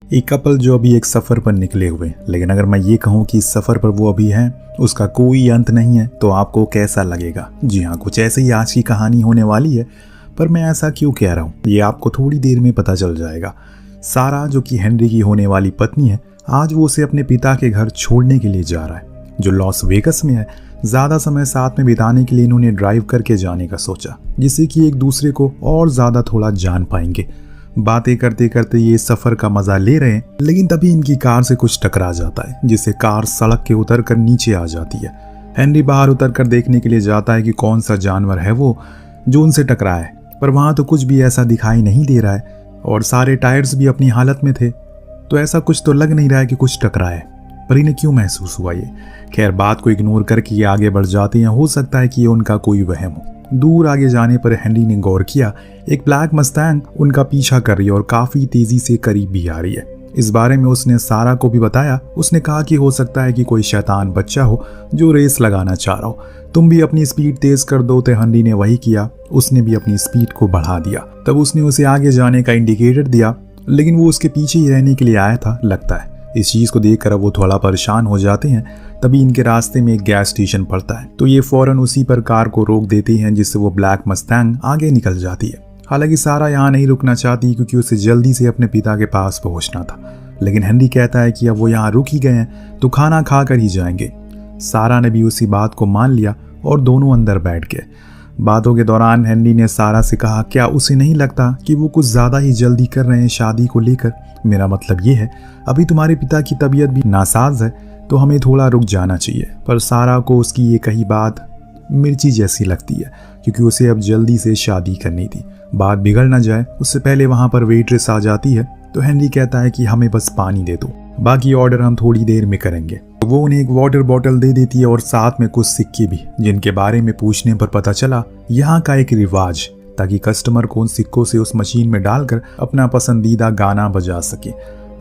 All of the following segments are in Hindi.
एक कपल जो अभी एक सफ़र पर निकले हुए, लेकिन अगर मैं ये कहूँ कि इस सफ़र पर वो अभी हैं, उसका कोई अंत नहीं है, तो आपको कैसा लगेगा? जी हाँ, कुछ ऐसे ही आज की कहानी होने वाली है। पर मैं ऐसा क्यों कह रहा हूँ, ये आपको थोड़ी देर में पता चल जाएगा। सारा, जो कि हेनरी की होने वाली पत्नी है, आज वो उसे अपने पिता के घर छोड़ने के लिए जा रहा है, जो लॉस वेगस में है। ज़्यादा समय साथ में बिताने के लिए इन्होंने ड्राइव करके जाने का सोचा, जिससे कि एक दूसरे को और ज़्यादा थोड़ा जान पाएंगे। बातें करते करते ये सफ़र का मज़ा ले रहे हैं, लेकिन तभी इनकी कार से कुछ टकरा जाता है, जिससे कार सड़क के उतर कर नीचे आ जाती है। हेनरी बाहर उतर कर देखने के लिए जाता है कि कौन सा जानवर है वो जो उनसे टकरा है, पर वहाँ तो कुछ भी ऐसा दिखाई नहीं दे रहा है और सारे टायर्स भी अपनी हालत में थे, तो ऐसा कुछ तो लग नहीं रहा है कि कुछ टकरा है। पर इन्हें क्यों महसूस हुआ ये? खैर, बात को इग्नोर करके ये आगे बढ़ जाते हैं। हो सकता है कि ये उनका कोई वहम हो। दूर आगे जाने पर हेनरी ने गौर किया, एक ब्लैक मस्टैंग उनका पीछा कर रही है और काफी तेजी से करीब भी आ रही है। इस बारे में उसने सारा को भी बताया। उसने कहा कि हो सकता है कि कोई शैतान बच्चा हो जो रेस लगाना चाह रहा हो, तुम भी अपनी स्पीड तेज कर दो। तो हेनरी ने वही किया, उसने भी अपनी स्पीड को बढ़ा दिया। तब उसने उसे आगे जाने का इंडिकेटर दिया, लेकिन वो उसके पीछे ही रहने के लिए आया था लगता है। इस चीज़ को देखकर अब वो थोड़ा परेशान हो जाते हैं। तभी इनके रास्ते में एक गैस स्टेशन पड़ता है, तो ये फौरन उसी पर कार को रोक देते हैं, जिससे वो ब्लैक मस्टैंग आगे निकल जाती है। हालांकि सारा यहाँ नहीं रुकना चाहती, क्योंकि उसे जल्दी से अपने पिता के पास पहुँचना था। लेकिन हेनरी कहता है कि अब वो यहाँ रुक ही गए हैं तो खाना खा कर ही जाएंगे। सारा ने भी उसी बात को मान लिया और दोनों अंदर बैठ गए। बातों के दौरान हेनरी ने सारा से कहा, क्या उसे नहीं लगता कि वो कुछ ज़्यादा ही जल्दी कर रहे हैं शादी को लेकर? मेरा मतलब ये है, अभी तुम्हारे पिता की तबीयत भी नासाज है, तो हमें थोड़ा रुक जाना चाहिए। पर सारा को उसकी ये कही बात मिर्ची जैसी लगती है, क्योंकि उसे अब जल्दी से शादी करनी थी। बात बिगड़ ना जाए उससे पहले वहाँ पर वेट्रेस आ जाती है, तो हेनरी कहता है कि हमें बस पानी दे दो, बाकी ऑर्डर हम थोड़ी देर में करेंगे। वो उन्हें एक वाटर बॉटल दे देती है और साथ में कुछ सिक्के भी, जिनके बारे में पूछने पर पता चला यहाँ का एक रिवाज, ताकि कस्टमर को उन सिक्कों से उस मशीन में डालकर अपना पसंदीदा गाना बजा सके।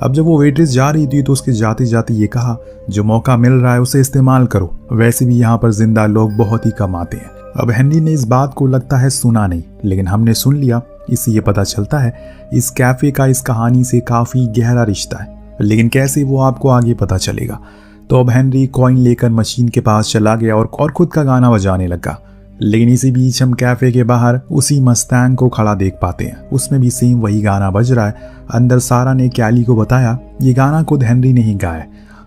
अब जब वो वेट्रेस जा रही थी तो उसके जाते जाते ये कहा, जो मौका मिल रहा है उसे इस्तेमाल करो, वैसे भी यहाँ पर जिंदा लोग बहुत ही कम आते हैं। अब हेनरी ने इस बात को लगता है सुना नहीं, लेकिन हमने सुन लिया। इससे ये पता चलता है इस कैफे का इस कहानी से काफ़ी गहरा रिश्ता है, लेकिन कैसे वो आपको आगे पता चलेगा। तो अब हेनरी कॉइन लेकर मशीन के पास चला गया और खुद का गाना बजाने लगा। लेकिन इसी बीच हम कैफे के बाहर उसी मस्टैंग को खड़ा देख पाते हैं, उसमें भी सेम वही गाना बज रहा है। अंदर सारा ने कैली को बताया ये गाना खुद हेनरी ने ही गाया,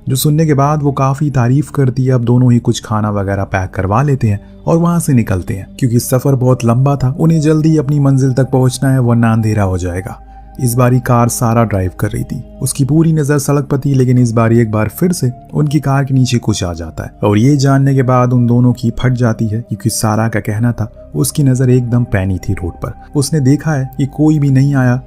जो सुनने के बाद वो काफ़ी तारीफ करती है। अब दोनों ही कुछ खाना वगैरह पैक करवा लेते हैं और वहाँ से निकलते हैं, क्योंकि सफ़र बहुत लंबा था, उन्हें जल्दी अपनी मंजिल तक पहुँचना है, वरना अंधेरा हो जाएगा। इस बारी कार सारा ड्राइव कर रही थी, उसकी पूरी नज़र सड़क पर थी, लेकिन इस बार एक बार फिर से उनकी कार के नीचे कुछ आ जाता है और ये जानने के बाद उन दोनों की फट जाती है, क्योंकि सारा का कहना था उसकी नज़र एकदम पैनी थी रोड पर। उसने देखा है कि कोई भी नहीं आया,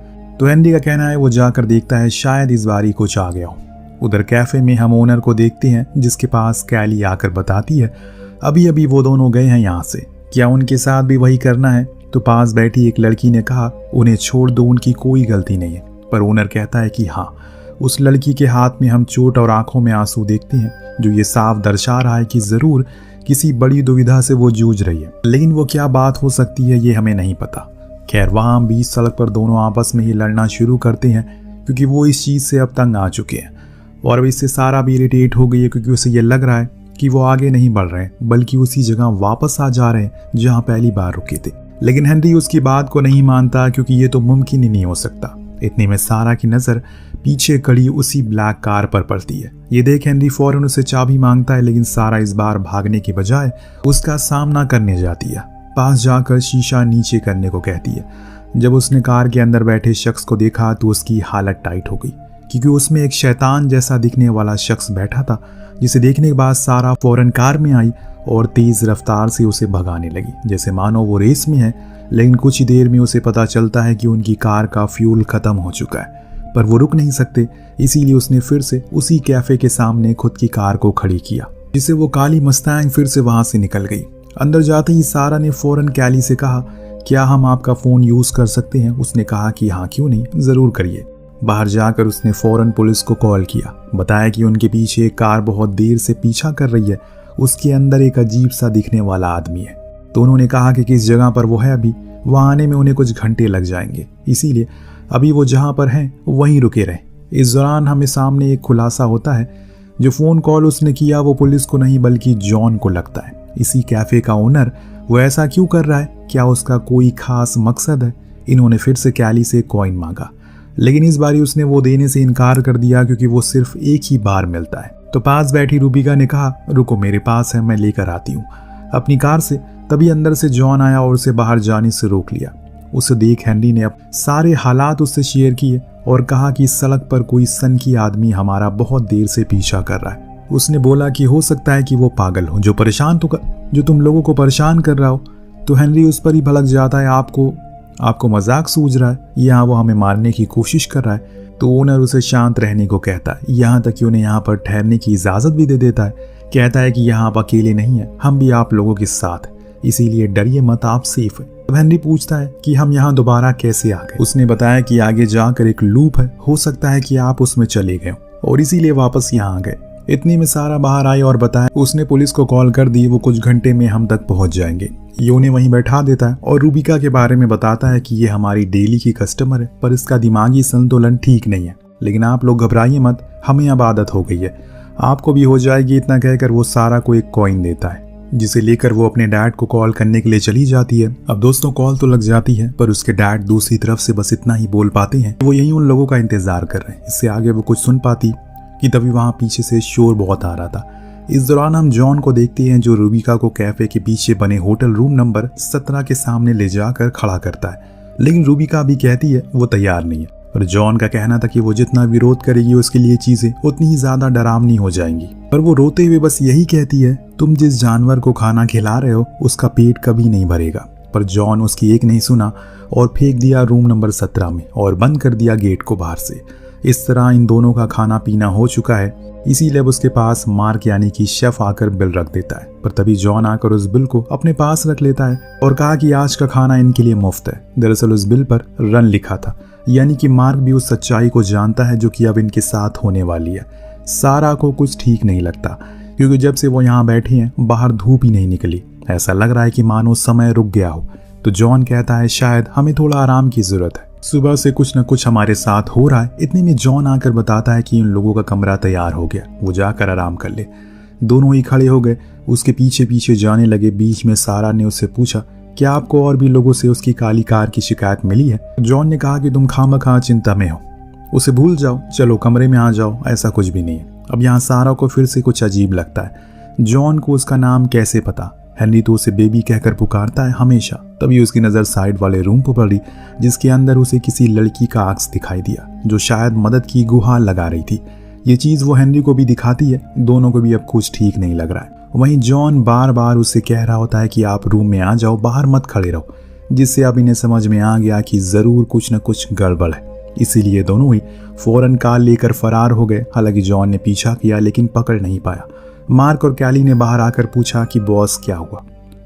तो हेनरी का कहना है वो जाकर देखता है शायद इस बारी कुछ आ गया हो। उधर कैफे में हम ओनर को देखते हैं, जिसके पास कैली आकर बताती है अभी अभी वो दोनों गए हैं यहाँ से, क्या उनके साथ भी वही करना है? तो पास बैठी एक लड़की ने कहा उन्हें छोड़ दो, उनकी कोई गलती नहीं है। पर ओनर कहता है कि हाँ, उस लड़की के हाथ में हम चोट और आंखों में आंसू देखते हैं, जो ये साफ दर्शा रहा है कि ज़रूर किसी बड़ी दुविधा से वो जूझ रही है, लेकिन वो क्या बात हो सकती है ये हमें नहीं पता। खैर, वहाँ बीच सड़क पर दोनों आपस में ही लड़ना शुरू करते हैं, क्योंकि वो इस चीज़ से अब तंग आ चुके हैं और अब इससे सारा भी इरिटेट हो गई है, क्योंकि उसे ये लग रहा है कि वो आगे नहीं बढ़ रहे हैं, बल्कि उसी जगह वापस आ जा रहे हैं जहाँ पहली बार रुके थे। लेकिन हेनरी उसकी बात को नहीं मानता, क्योंकि ये तो मुमकिन ही नहीं हो सकता। इतने में सारा की नज़र पीछे खड़ी उसी ब्लैक कार पर पड़ती है। ये देख हेनरी फौरन उसे चाबी मांगता है, लेकिन सारा इस बार भागने की बजाय उसका सामना करने जाती है। पास जाकर शीशा नीचे करने को कहती है। जब उसने कार के अंदर बैठे शख्स को देखा तो उसकी हालत टाइट हो गई, क्योंकि उसमें एक शैतान जैसा दिखने वाला शख्स बैठा था, जिसे देखने के बाद सारा फौरन कार में आई और तेज रफ्तार से उसे भगाने लगी, जैसे मानो वो रेस में है। लेकिन कुछ ही देर में उसे पता चलता है कि उनकी कार का फ्यूल खत्म हो चुका है, पर वो रुक नहीं सकते, इसीलिए उसने फिर से उसी कैफे के सामने खुद की कार को खड़ी किया, जिससे वो काली मस्टैंग फिर से वहां से निकल गई। अंदर जाते ही सारा ने फौरन कैली से कहा, क्या हम आपका फ़ोन यूज़ कर सकते हैं? उसने कहा कि हाँ, क्यों नहीं, ज़रूर करिए। बाहर जाकर उसने फौरन पुलिस को कॉल किया, बताया कि उनके पीछे एक कार बहुत देर से पीछा कर रही है, उसके अंदर एक अजीब सा दिखने वाला आदमी है। तो उन्होंने कहा कि किस जगह पर वो है, अभी वहाँ आने में उन्हें कुछ घंटे लग जाएंगे, इसीलिए अभी वो जहाँ पर हैं वहीं रुके रहें। इस दौरान हमें सामने एक खुलासा होता है, जो फ़ोन कॉल उसने किया वो पुलिस को नहीं बल्कि जॉन को लगता है। इसी कैफ़े का ओनर वो ऐसा क्यों कर रहा है? क्या उसका कोई खास मकसद है? इन्होंने फिर से कैली से कॉइन मांगा, लेकिन इस बारी उसने वो देने से इनकार कर दिया क्योंकि वो सिर्फ एक ही बार मिलता है। तो पास बैठी रूबिका ने कहा, रुको मेरे पास है, मैं लेकर आती हूँ अपनी कार से। तभी अंदर से जॉन आया और उसे बाहर जाने से रोक लिया। उसे देख हेनरी ने अब सारे हालात उससे शेयर किए और कहा कि इस सड़क पर कोई सनकी आदमी हमारा बहुत देर से पीछा कर रहा है। उसने बोला कि हो सकता है कि वो पागल हो जो तुम लोगों को परेशान कर रहा हो। तो हेनरी उस पर ही भड़क जाता है, आपको मजाक सूझ रहा है, यहाँ वो हमें मारने की कोशिश कर रहा है। तो ओनर उसे शांत रहने को कहता है, यहाँ तक कि उन्हें यहाँ पर ठहरने की इजाज़त भी दे देता है। कहता है कि यहाँ आप अकेले नहीं हैं, हम भी आप लोगों के साथ हैं, इसीलिए डरिए मत, आप सेफ हैं। तब हेनरी पूछता है कि हम यहाँ दोबारा कैसे आ गए। उसने बताया कि आगे जाकर एक लूप है, हो सकता है कि आप उसमें चले गए और इसीलिए वापस यहाँ आ गए। इतनी में सारा बाहर आई और बताया उसने पुलिस को कॉल कर दी, वो कुछ घंटे में हम तक पहुंच जाएंगे। ये उन्हें वहीं बैठा देता है और रूबिका के बारे में बताता है कि ये हमारी डेली की कस्टमर है, पर इसका दिमागी संतुलन ठीक नहीं है। लेकिन आप लोग घबराइए मत, हमें अब आदत हो गई है, आपको भी हो जाएगी। इतना कहकर वो सारा को एक कॉइन देता है, जिसे लेकर वो अपने डैड को कॉल करने के लिए चली जाती है। अब दोस्तों कॉल तो लग जाती है, पर उसके डैड दूसरी तरफ से बस इतना ही बोल पाते हैं, वो यही उन लोगों का इंतजार कर रहे हैं। इससे आगे वो कुछ सुन पाती कि तभी वहां पीछे से शोर बहुत आ रहा था। इस दौरान हम जॉन को देखते हैं जो रूबिका को कैफे के पीछे बने होटल रूम नंबर 17 के सामने ले जाकर खड़ा करता है। लेकिन रूबिका भी कहती है वो तैयार नहीं है, पर जॉन का कहना था कि वो जितना विरोध करेगी उसके लिए चीजें उतनी ही ज्यादा डरावनी हो जाएंगी। पर वो रोते हुए बस यही कहती है, तुम जिस जानवर को खाना खिला रहे हो उसका पेट कभी नहीं भरेगा। पर जॉन उसकी एक नहीं सुना और फेंक दिया रूम नंबर 17 में और बंद कर दिया गेट को बाहर से। इस तरह इन दोनों का खाना पीना हो चुका है, इसीलिए उसके पास मार्क यानी कि शेफ आकर बिल रख देता है। पर तभी जॉन आकर उस बिल को अपने पास रख लेता है और कहा कि आज का खाना इनके लिए मुफ्त है। दरअसल उस बिल पर रन लिखा था, यानी कि मार्क भी उस सच्चाई को जानता है जो कि अब इनके साथ होने वाली है। सारा को कुछ ठीक नहीं लगता क्योंकि जब से वो यहाँ बैठे हैं बाहर धूप ही नहीं निकली। ऐसा लग रहा है कि मानो समय रुक गया हो। तो जॉन कहता है शायद हमें थोड़ा आराम की जरूरत है, सुबह से कुछ न कुछ हमारे साथ हो रहा है। इतने में जॉन आकर बताता है कि उन लोगों का कमरा तैयार हो गया, वो जाकर आराम कर ले। दोनों ही खड़े हो गए, उसके पीछे पीछे जाने लगे। बीच में सारा ने उससे पूछा, क्या आपको और भी लोगों से उसकी काली कार की शिकायत मिली है? जॉन ने कहा कि तुम खामखा चिंता में हो, उसे भूल जाओ, चलो कमरे में आ जाओ, ऐसा कुछ भी नहीं है। अब यहाँ सारा को फिर से कुछ अजीब लगता है। जॉन को उसका नाम कैसे पता? हेनरी तो उसे बेबी कहकर पुकारता है हमेशा। तभी उसकी नज़र साइड वाले रूम पर पड़ी, जिसके अंदर उसे किसी लड़की का अक्स दिखाई दिया जो शायद मदद की गुहार लगा रही थी। ये चीज़ वो हेनरी को भी दिखाती है। दोनों को भी अब कुछ ठीक नहीं लग रहा है। वहीं जॉन बार बार उससे कह रहा होता है कि आप रूम में आ जाओ, बाहर मत खड़े रहो, जिससे अब इन्हें समझ में आ गया कि ज़रूर कुछ न कुछ गड़बड़ है। इसीलिए दोनों ही फौरन कार लेकर फरार हो गए। हालांकि जॉन ने पीछा किया लेकिन पकड़ नहीं पाया। मार्क और कैली ने बाहर आकर पूछा कि बॉस क्या हुआ।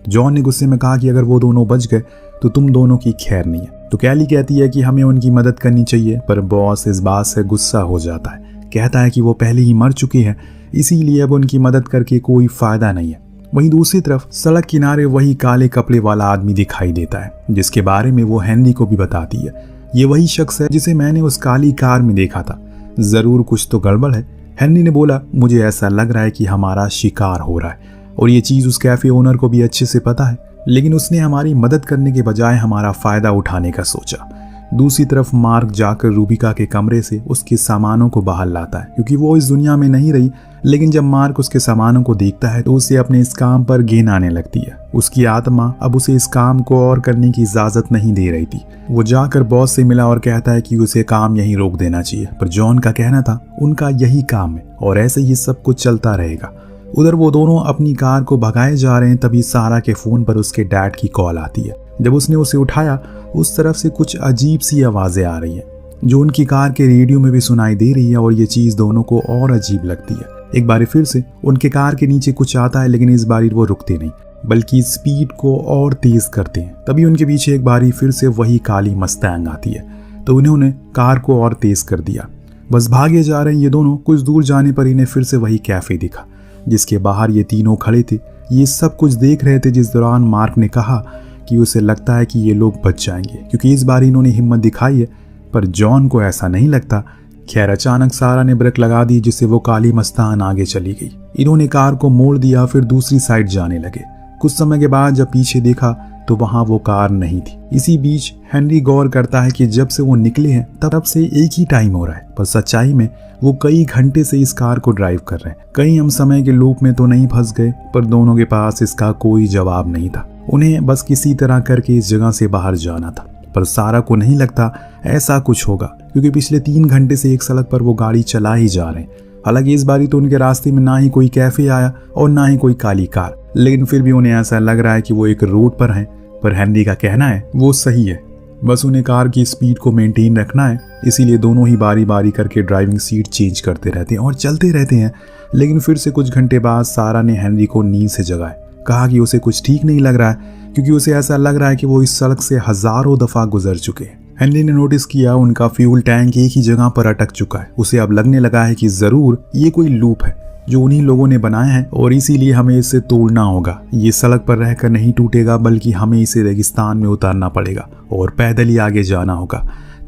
जॉन ने गुस्से में कहा कि अगर वो दोनों बच गए तो तुम दोनों की खैर नहीं है। तो कैली कहती है कि हमें उनकी मदद करनी चाहिए, पर बॉस इस बात से गुस्सा हो जाता है। कहता है कि वो पहले ही मर चुके हैं, इसीलिए अब उनकी मदद करके कोई फायदा नहीं है। वहीं दूसरी तरफ सड़क किनारे वही काले कपड़े वाला आदमी दिखाई देता है, जिसके बारे में वो हेनरी को भी बताती है। ये वही शख्स है जिसे मैंने उस काली कार में देखा था, जरूर कुछ तो गड़बड़ है। हेनरी ने बोला, मुझे ऐसा लग रहा है कि हमारा शिकार हो रहा है और ये चीज़ उस कैफे ओनर को भी अच्छे से पता है, लेकिन उसने हमारी मदद करने के बजाय हमारा फ़ायदा उठाने का सोचा। दूसरी तरफ मार्क जाकर रूबिका के कमरे से उसके सामानों को बाहर लाता है, क्योंकि वो इस दुनिया में नहीं रही। लेकिन जब मार्क उसके सामानों को देखता है तो उसे अपने इस काम पर घिन आने लगती है। उसकी आत्मा अब उसे इस काम को और करने की इजाज़त नहीं दे रही थी। वो जाकर बॉस से मिला और कहता है कि उसे काम यहीं रोक देना चाहिए, पर जॉन का कहना था उनका यही काम है और ऐसे ही सब कुछ चलता रहेगा। उधर वो दोनों अपनी कार को भगाए जा रहे हैं, तभी सारा के फ़ोन पर उसके डैड की कॉल आती है। जब उसने उसे उठाया, उस तरफ से कुछ अजीब सी आवाज़ें आ रही हैं जो उनकी कार के रेडियो में भी सुनाई दे रही है और ये चीज़ दोनों को और अजीब लगती है। एक बार फिर से उनके कार के नीचे कुछ आता है, लेकिन इस बारी वो रुकते नहीं बल्कि स्पीड को और तेज़ करते हैं। तभी उनके पीछे एक बारी फिर से वही काली मस्टैंग आती है, तो उन्होंने कार को और तेज़ कर दिया। बस भागे जा रहे हैं ये दोनों। कुछ दूर जाने पर इन्हें फिर से वही कैफ़े दिखा, जिसके बाहर ये तीनों खड़े थे। ये सब कुछ देख रहे थे, जिस दौरान मार्क ने कहा कि उसे लगता है कि ये लोग बच जाएंगे क्योंकि इस बार इन्होंने हिम्मत दिखाई है। पर जॉन को ऐसा नहीं लगता खैर अचानक सारा ने ब्रेक लगा दी, जिससे वो काली मस्तान आगे चली गई। इन्होंने कार को मोड़ दिया, फिर दूसरी साइड जाने लगे। कुछ समय के बाद जब पीछे देखा तो वहां वो कार नहीं थी। इसी बीच हेनरी गौर करता है कि जब से वो निकले हैं तब से एक ही टाइम हो रहा है, पर सच्चाई में वो कई घंटे से इस कार को ड्राइव कर रहे हैं। कहीं हम समय के लूप में तो नहीं फंस गए, पर दोनों के पास इसका कोई जवाब नहीं था। उन्हें बस किसी तरह करके इस जगह से बाहर जाना था, पर सारा को नहीं लगता ऐसा कुछ होगा, क्योंकि पिछले 3 घंटे से एक सड़क पर वो गाड़ी चला ही जा रहे हैं। हालांकि इस बारी तो उनके रास्ते में ना ही कोई कैफे आया और ना ही कोई काली कार, लेकिन फिर भी उन्हें ऐसा लग रहा है कि वो एक रोड पर हैं। पर हेनरी का कहना है वो सही है, बस उन्हें कार की स्पीड को मेंटेन रखना है। इसीलिए दोनों ही बारी बारी करके ड्राइविंग सीट चेंज करते रहते हैं और चलते रहते हैं। लेकिन फिर से कुछ घंटे बाद सारा ने हेनरी को नींद से जगाया। कहा कि उसे कुछ ठीक नहीं लग रहा है, क्योंकि उसे ऐसा लग रहा है कि वो इस सड़क से हजारों दफा गुजर चुके हैं। हेनरी ने नोटिस किया उनका फ्यूल टैंक एक ही जगह पर अटक चुका है। उसे अब लगने लगा है कि जरूर ये कोई लूप है जो उन्हीं लोगों ने बनाया है और इसीलिए हमें इसे तोड़ना होगा। ये सड़क पर रहकर नहीं टूटेगा, बल्कि हमें इसे रेगिस्तान में उतारना पड़ेगा और पैदल ही आगे जाना होगा,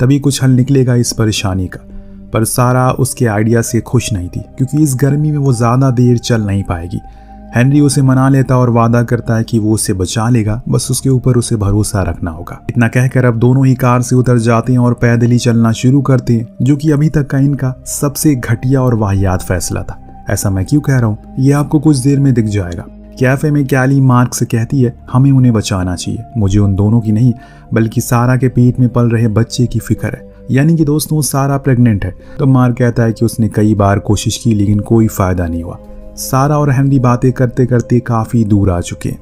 तभी कुछ हल निकलेगा इस परेशानी का। पर सारा उसके आइडिया से खुश नहीं थी, क्योंकि इस गर्मी में वो ज्यादा देर चल नहीं पाएगी। हेनरी उसे मना लेता और वादा करता है कि वो उसे बचा लेगा, बस उसके ऊपर उसे भरोसा रखना होगा। इतना कहकर अब दोनों ही कार से उतर जाते हैं और पैदल ही चलना शुरू करते हैं, जो कि अभी तक का इनका सबसे घटिया और वाहियात फैसला था। ऐसा मैं क्यों कह रहा हूँ ये आपको कुछ देर में दिख जाएगा। कैफे में कैली मार्क से कहती है हमें उन्हें बचाना चाहिए। मुझे उन दोनों की नहीं, बल्कि सारा के पेट में पल रहे बच्चे की फिक्र है। यानी कि दोस्तों सारा प्रेग्नेंट है। तो मार्क कहता है कि उसने कई बार कोशिश की, लेकिन कोई फायदा नहीं हुआ। सारा और हेनरी बातें करते करते काफी दूर आ चुके हैं।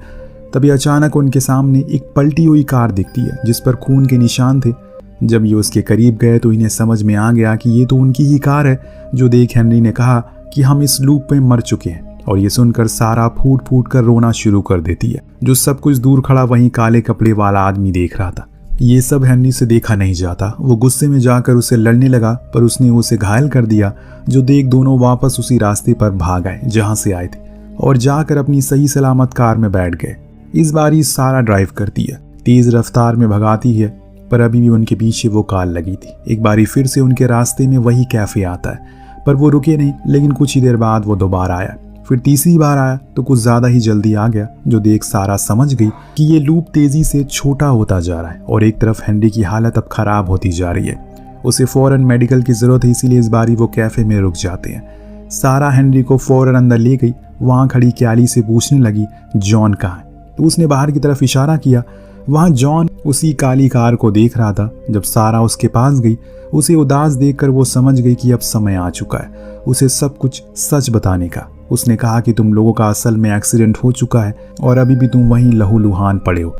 तभी अचानक उनके सामने एक पलटी हुई कार दिखती है, जिस पर खून के निशान थे। जब ये उसके करीब गए तो इन्हें समझ में आ गया कि ये तो उनकी ही कार है। जो देख हेनरी ने कहा कि हम इस लूप में मर चुके हैं, और ये सुनकर सारा फूट फूट कर रोना शुरू कर देती है। जो सब कुछ दूर खड़ा वहीं काले कपड़े वाला आदमी देख रहा था। ये सब हेनरी से देखा नहीं जाता। वो गुस्से में जाकर उसे लड़ने लगा, पर उसने उसे घायल कर दिया। जो देख दोनों वापस उसी रास्ते पर भाग आए जहां से आए थे, और जाकर अपनी सही सलामत कार में बैठ गए। इस बारी सारा ड्राइव करती है, तेज रफ्तार में भगाती है, पर अभी भी उनके पीछे वो कार लगी थी। एक बारी फिर से उनके रास्ते में वही कैफे आता है, पर वो रुके नहीं। लेकिन कुछ ही देर बाद वो दोबारा आया। फिर तीसरी बार आया तो कुछ ज्यादा ही जल्दी आ गया। जो देख सारा समझ गई कि ये लूप तेजी से छोटा होता जा रहा है, और एक तरफ हेनरी की हालत अब खराब होती जा रही है। उसे फौरन मेडिकल की जरूरत है, इसीलिए इस बारी वो कैफे में रुक जाते हैं। सारा हेनरी को फौरन अंदर ले गई। वहां खड़ी कैली से पूछने लगी जॉन कहाँ है, तो उसने बाहर की तरफ इशारा किया। वहां जॉन उसी काली कार को देख रहा था। जब सारा उसके पास गई, उसे उदास देखकर वो समझ गई कि अब समय आ चुका है उसे सब कुछ सच बताने का। उसने कहा कि तुम लोगों का असल में एक्सीडेंट हो चुका है और अभी भी तुम वहीं लहूलुहान पड़े हो।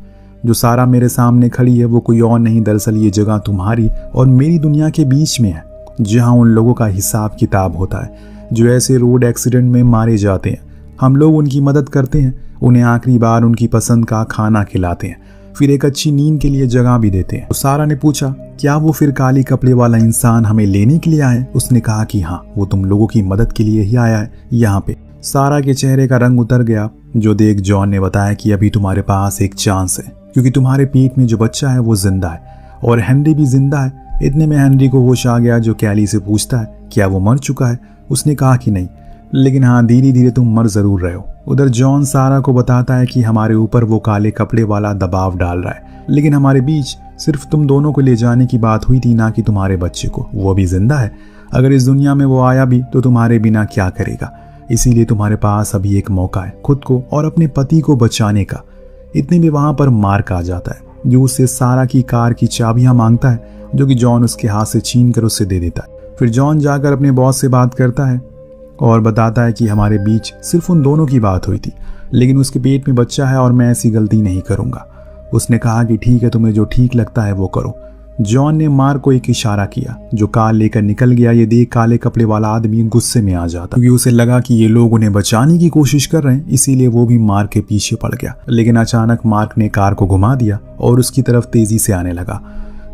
जो सारा मेरे सामने खड़ी है वो कोई और नहीं, दरअसल ये जगह तुम्हारी और मेरी दुनिया के बीच में है, जहां उन लोगों का हिसाब किताब होता है जो ऐसे रोड एक्सीडेंट में मारे जाते हैं। हम लोग उनकी मदद करते हैं, उन्हें आखिरी बार उनकी पसंद का खाना खिलाते हैं, फिर एक अच्छी नींद के लिए जगह भी देते हैं। तो सारा ने पूछा क्या वो फिर काली कपड़े वाला इंसान हमें लेने के लिए आया है? उसने कहा कि हाँ, वो तुम लोगों की मदद के लिए ही आया है यहाँ पे। सारा के चेहरे का रंग उतर गया। जो देख जॉन ने बताया कि अभी तुम्हारे पास एक चांस है, क्योंकि तुम्हारे पेट में जो बच्चा है वो जिंदा है और हेनरी भी जिंदा है। इतने में हेनरी को होश आ गया। जो कैली से पूछता है क्या वो मर चुका है? उसने कहा कि नहीं, लेकिन हाँ धीरे धीरे तुम मर जरूर रहे हो। उधर जॉन सारा को बताता है कि हमारे ऊपर वो काले कपड़े वाला दबाव डाल रहा है, लेकिन हमारे बीच सिर्फ तुम दोनों को ले जाने की बात हुई थी, ना कि तुम्हारे बच्चे को। वो भी जिंदा है। अगर इस दुनिया में वो आया भी तो तुम्हारे बिना क्या करेगा? इसीलिए तुम्हारे पास अभी एक मौका है खुद को और अपने पति को बचाने का। इतने में वहां पर मार्क आ जाता है, जो उससे सारा की कार की चाबियां मांगता है, जो कि जॉन उसके हाथ से छीन कर उससे दे देता है। फिर जॉन जाकर अपने बॉस से बात करता है और बताता है कि हमारे बीच सिर्फ उन दोनों की बात हुई थी, लेकिन उसके पेट में बच्चा है और मैं ऐसी गलती नहीं करूंगा। उसने कहा कि ठीक है, तुम्हें जो ठीक लगता है वो करो। जॉन ने मार्क को एक इशारा किया, जो कार लेकर निकल गया। ये देख काले कपड़े वाला आदमी गुस्से में आ जाता, क्योंकि उसे लगा कि ये लोग उन्हें बचाने की कोशिश कर रहे हैं, इसीलिए वो भी मार्क के पीछे पड़ गया। लेकिन अचानक मार्क ने कार को घुमा दिया और उसकी तरफ तेजी से आने लगा।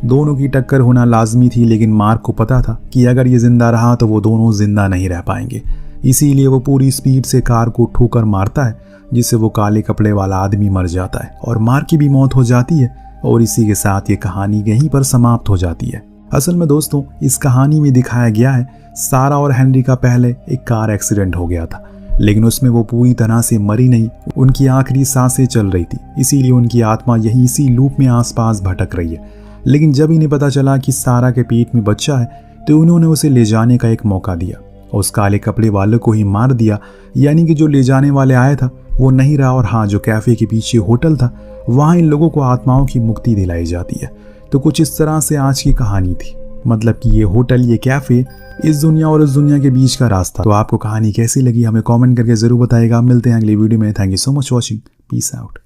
दोनों की टक्कर होना लाजमी थी, लेकिन मार्क को पता था कि अगर ये जिंदा रहा तो वो दोनों जिंदा नहीं रह पाएंगे। इसीलिए वो पूरी स्पीड से कार को ठोकर मारता है, जिससे वो काले कपड़े वाला आदमी मर जाता है और मार्क की भी मौत हो जाती है। और इसी के साथ ये कहानी यहीं पर समाप्त हो जाती है। असल में दोस्तों इस कहानी में दिखाया गया है सारा और हेनरी का पहले एक कार एक्सीडेंट हो गया था, लेकिन उसमें वो पूरी तरह से मरी नहीं, उनकी आखिरी सांसें चल रही थी, इसीलिए उनकी आत्मा यही इसी लूप में आसपास भटक रही है। लेकिन जब इन्हें पता चला कि सारा के पेट में बच्चा है तो उन्होंने उसे ले जाने का एक मौका दिया और उस काले कपड़े वाले को ही मार दिया, यानी कि जो ले जाने वाले आया था वो नहीं रहा। और हाँ, जो कैफे के पीछे होटल था वहाँ इन लोगों को आत्माओं की मुक्ति दिलाई जाती है। तो कुछ इस तरह से आज की कहानी थी, मतलब कि ये होटल, ये कैफे, इस दुनिया और उस दुनिया के बीच का रास्ता। तो आपको कहानी कैसी लगी हमें कमेंट करके जरूर बताइएगा। मिलते हैं अगली वीडियो में। Thank you so much watching. Peace out.